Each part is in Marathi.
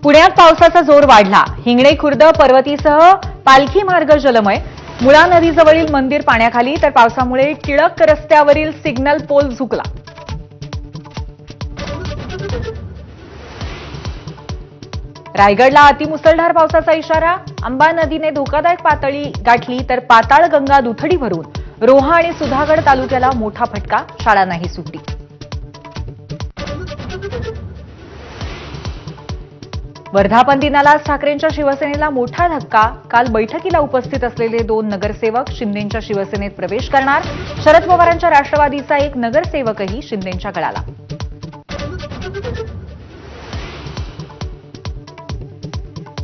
पुण्यात पावसाचा जोर वाढला. हिंगणे खुर्द पर्वतीसह पालखी मार्ग जलमय. मुळा नदीजवळील मंदिर पाण्याखाली, तर पावसामुळे टिळक रस्त्यावरील सिग्नल पोल झुकला. रायगडला अतिमुसळधार पावसाचा इशारा. अंबा नदीने धोकादायक पातळी गाठली, तर पाताळगंगा दुथडी भरून रोहा आणि सुधागड तालुक्याला मोठा फटका. शाळांनाही सुट्टी. वर्धापन दिनाला ठाकरेंच्या शिवसेनेला मोठा धक्का. काल बैठकीला उपस्थित असलेले 2 नगरसेवक शिंदेंच्या शिवसेनेत प्रवेश करणार. शरद पवारांच्या राष्ट्रवादीचा एक नगरसेवकही शिंदेंच्या गळाला.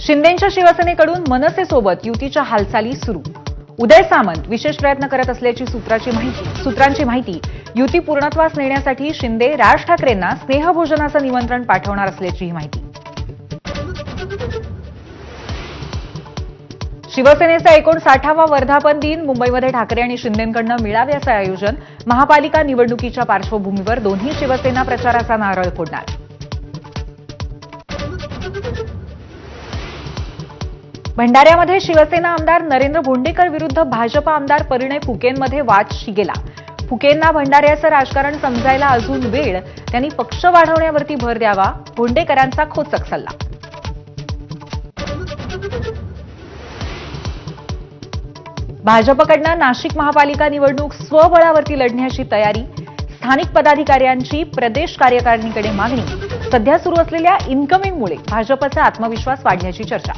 शिंदेंच्या शिवसेनेकडून मनसेसोबत युतीच्या हालचाली सुरू. उदय सामंत विशेष प्रयत्न करत असल्याची सूत्रांची माहिती. युती पूर्णत्वास नेण्यासाठी शिंदे राज ठाकरेंना स्नेहभोजनाचं निमंत्रण पाठवणार असल्याचीही माहिती. शिवसेनेचा 59वा वर्धापन दिन. मुंबईमध्ये ठाकरे आणि शिंदेंकडून मेळाव्याचं आयोजन. महापालिका निवडणुकीच्या पार्श्वभूमीवर दोन्ही शिवसेना प्रचाराचा नारळ फोडणार. भंडाऱ्यामध्ये शिवसेना आमदार नरेंद्र भोंडेकर विरुद्ध भाजप आमदार परिणय फुकेंमध्ये वाद शिगेला. फुकेंना भंडाऱ्याचं राजकारण समजायला अजून वेळ. त्यांनी पक्ष वाढवण्यावरती भर द्यावा. भोंडेकरांचा खोचक सल्ला. भाजपकडनं नाशिक महापालिका निवडणूक स्वबळावरती लढण्याची तयारी. स्थानिक पदाधिकाऱ्यांची प्रदेश कार्यकारिणीकडे मागणी. सध्या सुरू असलेल्या इन्कमिंगमुळे भाजपचा आत्मविश्वास वाढण्याची चर्चा.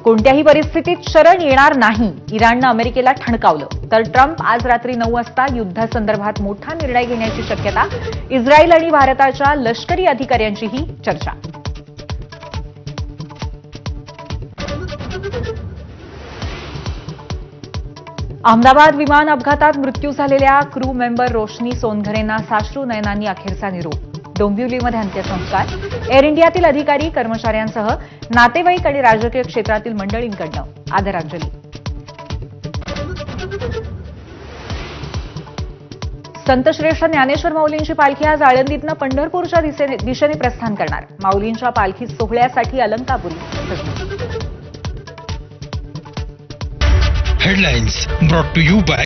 कोणत्याही परिस्थितीत शरण येणार नाही. इराणनं अमेरिकेला ठणकावलं. तर ट्रम्प आज रात्री 9 वाजता युद्धासंदर्भात मोठा निर्णय घेण्याची शक्यता. इस्रायल आणि भारताच्या लष्करी अधिकाऱ्यांचीही चर्चा. अहमदाबाद विमान अपघातात मृत्यू झालेल्या क्रू मेंबर रोशनी सोनघरेंना साश्रू नयनांनी अखेरचा निरोप. डोंबिवलीमध्ये अंत्यसंस्कार. एअर इंडियातील अधिकारी कर्मचाऱ्यांसह नातेवाईक आणि राजकीय क्षेत्रातील मंडळींकडून आदरांजली. संतश्रेष्ठ ज्ञानेश्वर माऊलींची पालखी आज आळंदीतनं पंढरपूरच्या दिशेने प्रस्थान करणार. माऊलींच्या पालखी सोहळ्यासाठी Alankapuri. Headlines brought to you by